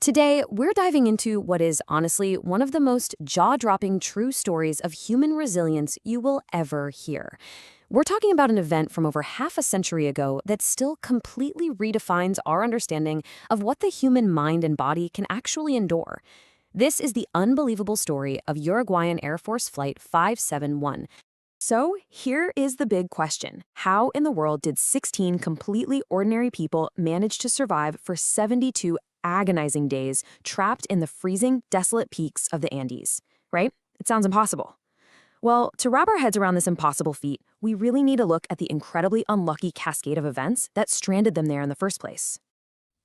Today, we're diving into what is honestly one of the most jaw-dropping true stories of human resilience you will ever hear. We're talking about an event from over half a century ago that still completely redefines our understanding of what the human mind and body can actually endure. This is the unbelievable story of Uruguayan Air Force Flight 571. So, here is the big question. How in the world did 16 completely ordinary people manage to survive for 72 agonizing days trapped in the freezing, desolate peaks of the Andes? Right? It sounds impossible. Well, to wrap our heads around this impossible feat, we really need to look at the incredibly unlucky cascade of events that stranded them there in the first place.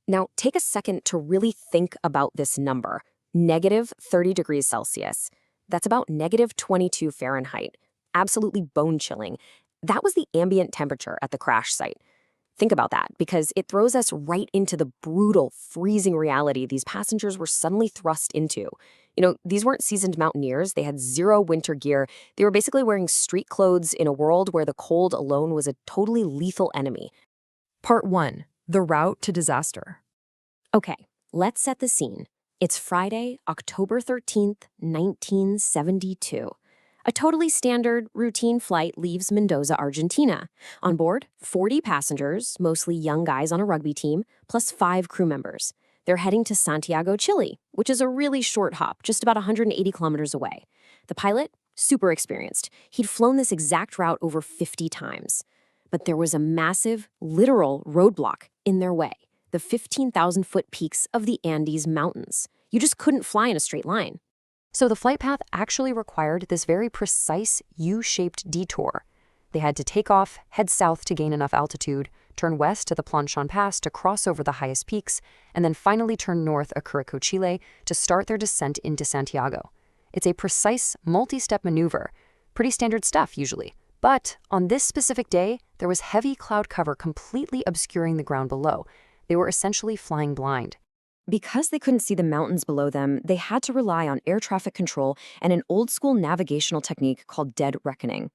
Now, take a second to really think about this number. Negative 30 degrees Celsius. That's about negative 22 Fahrenheit. Absolutely bone-chilling. That was the ambient temperature at the crash site. Think about that, because it throws us right into the brutal, freezing reality these passengers were suddenly thrust into. These weren't seasoned mountaineers. They had zero winter gear. They were basically wearing street clothes in a world where the cold alone was a totally lethal enemy. Part 1. The Route to Disaster. Okay, let's set the scene. It's Friday, October 13th, 1972. A totally standard, routine flight leaves Mendoza, Argentina. On board, 40 passengers, mostly young guys on a rugby team, plus 5 crew members. They're heading to Santiago, Chile, which is a really short hop, just about 180 kilometers away. The pilot, super experienced. He'd flown this exact route over 50 times. But there was a massive, literal roadblock in their way. The 15,000-foot peaks of the Andes Mountains. You just couldn't fly in a straight line. So the flight path actually required this very precise U-shaped detour. They had to take off, head south to gain enough altitude, turn west to the Planchon Pass to cross over the highest peaks, and then finally turn north of Curacao, Chile to start their descent into Santiago. It's a precise, multi-step maneuver. Pretty standard stuff, usually. But on this specific day, there was heavy cloud cover completely obscuring the ground below. They were essentially flying blind. Because they couldn't see the mountains below them, they had to rely on air traffic control and an old-school navigational technique called dead reckoning.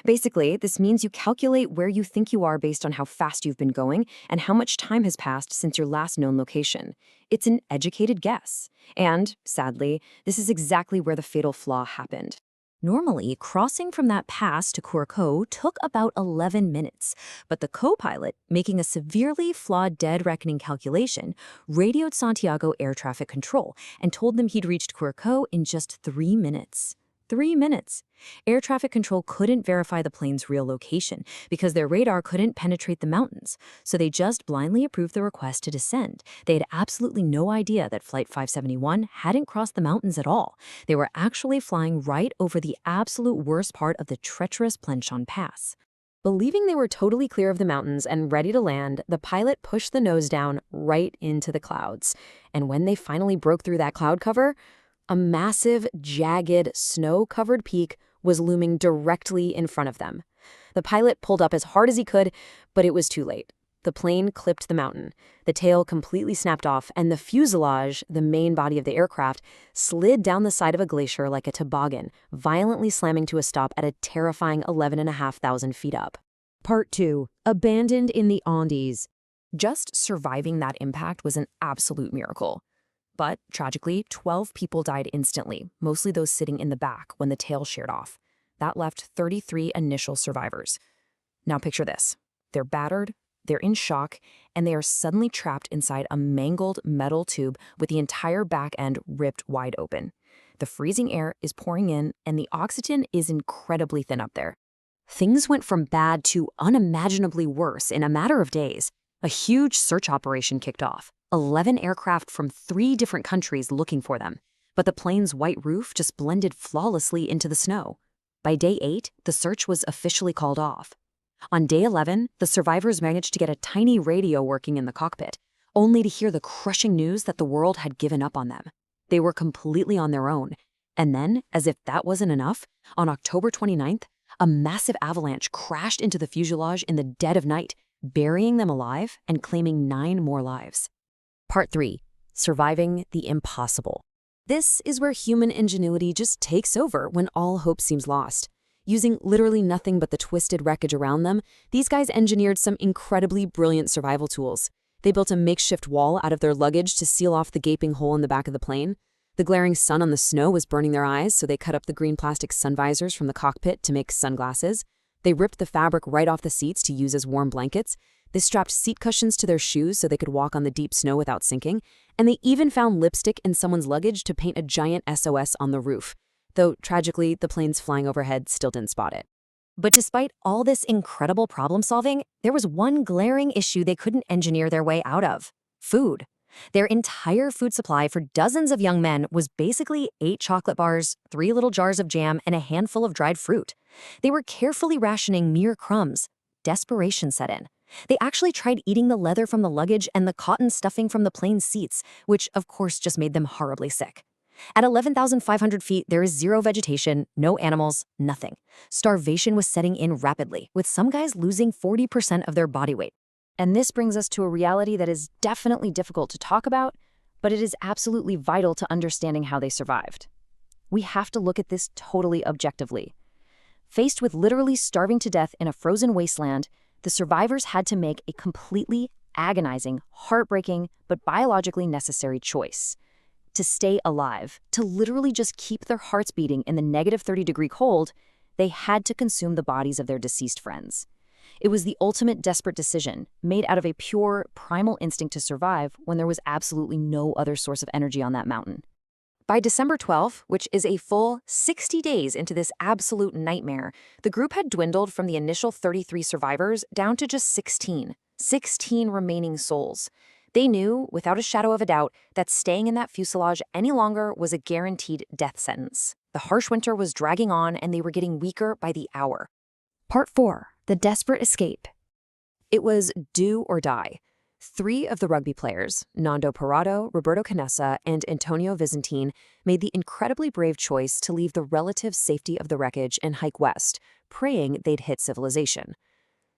Basically, this means you calculate where you think you are based on how fast you've been going and how much time has passed since your last known location. It's an educated guess. And, sadly, this is exactly where the fatal flaw happened. Normally, crossing from that pass to Curacao took about 11 minutes, but the co-pilot, making a severely flawed dead reckoning calculation, radioed Santiago Air Traffic Control and told them he'd reached Curacao in just 3 minutes. 3 minutes. Air traffic control couldn't verify the plane's real location because their radar couldn't penetrate the mountains, so they just blindly approved the request to descend. They had absolutely no idea that Flight 571 hadn't crossed the mountains at all. They were actually flying right over the absolute worst part of the treacherous Planchon Pass. Believing they were totally clear of the mountains and ready to land, the pilot pushed the nose down right into the clouds. And when they finally broke through that cloud cover, a massive, jagged, snow-covered peak was looming directly in front of them. The pilot pulled up as hard as he could, but it was too late. The plane clipped the mountain. The tail completely snapped off, and the fuselage, the main body of the aircraft, slid down the side of a glacier like a toboggan, violently slamming to a stop at a terrifying 11,500 feet up. Part 2. Abandoned in the Andes. Just surviving that impact was an absolute miracle. But, tragically, 12 people died instantly, mostly those sitting in the back when the tail sheared off. That left 33 initial survivors. Now picture this. They're battered, they're in shock, and they are suddenly trapped inside a mangled metal tube with the entire back end ripped wide open. The freezing air is pouring in, and the oxygen is incredibly thin up there. Things went from bad to unimaginably worse in a matter of days. A huge search operation kicked off. 11 aircraft from 3 different countries looking for them, but the plane's white roof just blended flawlessly into the snow. By day 8, the search was officially called off. On day 11, the survivors managed to get a tiny radio working in the cockpit, only to hear the crushing news that the world had given up on them. They were completely on their own. And then, as if that wasn't enough, on October 29th, a massive avalanche crashed into the fuselage in the dead of night, burying them alive and claiming 9 more lives. Part 3. Surviving the impossible. This is where human ingenuity just takes over when all hope seems lost. Using literally nothing but the twisted wreckage around them, these guys engineered some incredibly brilliant survival tools. They built a makeshift wall out of their luggage to seal off the gaping hole in the back of the plane. The glaring sun on the snow was burning their eyes, so they cut up the green plastic sun visors from the cockpit to make sunglasses. They ripped the fabric right off the seats to use as warm blankets. They strapped seat cushions to their shoes so they could walk on the deep snow without sinking. And they even found lipstick in someone's luggage to paint a giant SOS on the roof. Though, tragically, the planes flying overhead still didn't spot it. But despite all this incredible problem-solving, there was one glaring issue they couldn't engineer their way out of: food. Their entire food supply for dozens of young men was basically 8 chocolate bars, 3 little jars of jam, and a handful of dried fruit. They were carefully rationing mere crumbs. Desperation set in. They actually tried eating the leather from the luggage and the cotton stuffing from the plane seats, which of course just made them horribly sick. At 11,500 feet, there is zero vegetation, no animals, nothing. Starvation was setting in rapidly, with some guys losing 40% of their body weight. And this brings us to a reality that is definitely difficult to talk about, but it is absolutely vital to understanding how they survived. We have to look at this totally objectively. Faced with literally starving to death in a frozen wasteland, the survivors had to make a completely agonizing, heartbreaking, but biologically necessary choice. To stay alive, to literally just keep their hearts beating in the negative 30-degree cold, they had to consume the bodies of their deceased friends. It was the ultimate desperate decision, made out of a pure, primal instinct to survive when there was absolutely no other source of energy on that mountain. By December 12, which is a full 60 days into this absolute nightmare, the group had dwindled from the initial 33 survivors down to just 16 remaining souls. They knew, without a shadow of a doubt, that staying in that fuselage any longer was a guaranteed death sentence. The harsh winter was dragging on, and they were getting weaker by the hour. Part 4. The Desperate Escape. It was do or die. 3 of the rugby players, Nando Parado, Roberto Canessa, and Antonio Vizzentine, made the incredibly brave choice to leave the relative safety of the wreckage and hike west, praying they'd hit civilization.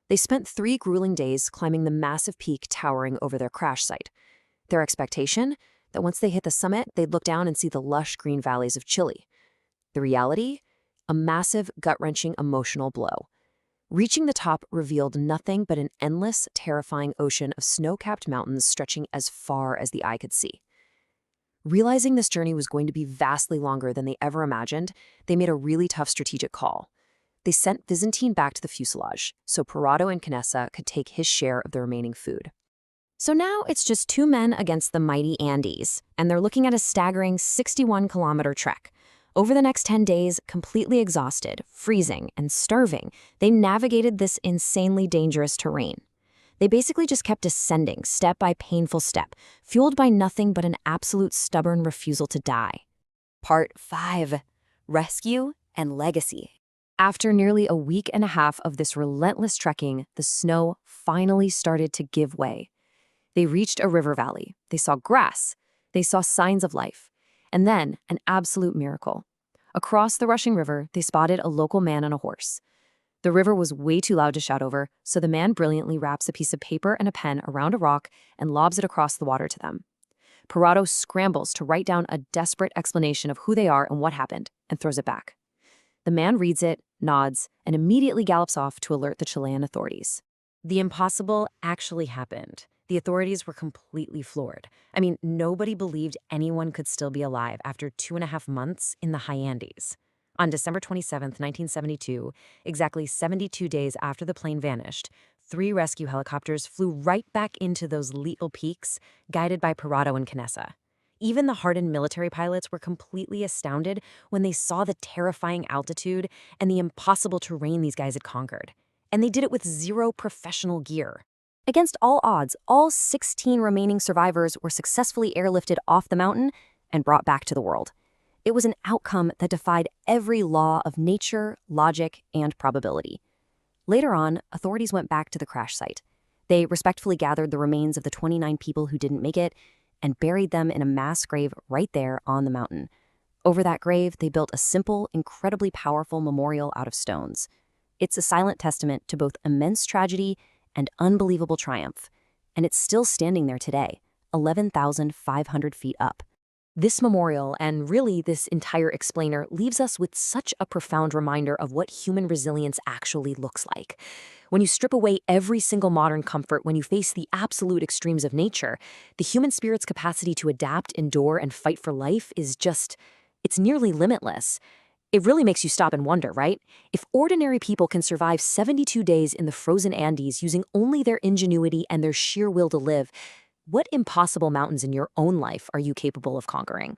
They spent 3 grueling days climbing the massive peak towering over their crash site. Their expectation? That once they hit the summit, they'd look down and see the lush green valleys of Chile. The reality? A massive, gut-wrenching emotional blow. Reaching the top revealed nothing but an endless, terrifying ocean of snow-capped mountains stretching as far as the eye could see. Realizing this journey was going to be vastly longer than they ever imagined, they made a really tough strategic call. They sent Vizzentine back to the fuselage, so Parado and Canessa could take his share of the remaining food. So now it's just 2 men against the mighty Andes, and they're looking at a staggering 61-kilometer trek. Over the next 10 days, completely exhausted, freezing, and starving, they navigated this insanely dangerous terrain. They basically just kept descending step by painful step, fueled by nothing but an absolute stubborn refusal to die. Part 5. Rescue and Legacy. After nearly a week and a half of this relentless trekking, the snow finally started to give way. They reached a river valley. They saw grass. They saw signs of life. And then, an absolute miracle. Across the rushing river, they spotted a local man on a horse. The river was way too loud to shout over, so the man brilliantly wraps a piece of paper and a pen around a rock and lobs it across the water to them. Parado scrambles to write down a desperate explanation of who they are and what happened, and throws it back. The man reads it, nods, and immediately gallops off to alert the Chilean authorities. The impossible actually happened. The authorities were completely floored. I mean, nobody believed anyone could still be alive after 2.5 months in the high Andes. On December 27, 1972, exactly 72 days after the plane vanished, 3 rescue helicopters flew right back into those lethal peaks, guided by Parado and Canessa. Even the hardened military pilots were completely astounded when they saw the terrifying altitude and the impossible terrain these guys had conquered. And they did it with 0 professional gear. Against all odds, all 16 remaining survivors were successfully airlifted off the mountain and brought back to the world. It was an outcome that defied every law of nature, logic, and probability. Later on, authorities went back to the crash site. They respectfully gathered the remains of the 29 people who didn't make it and buried them in a mass grave right there on the mountain. Over that grave, they built a simple, incredibly powerful memorial out of stones. It's a silent testament to both immense tragedy and unbelievable triumph, and it's still standing there today, 11,500 feet up. This memorial, and really this entire explainer, leaves us with such a profound reminder of what human resilience actually looks like. When you strip away every single modern comfort, when you face the absolute extremes of nature, the human spirit's capacity to adapt, endure, and fight for life is just, it's nearly limitless. It really makes you stop and wonder, right? If ordinary people can survive 72 days in the frozen Andes using only their ingenuity and their sheer will to live, what impossible mountains in your own life are you capable of conquering?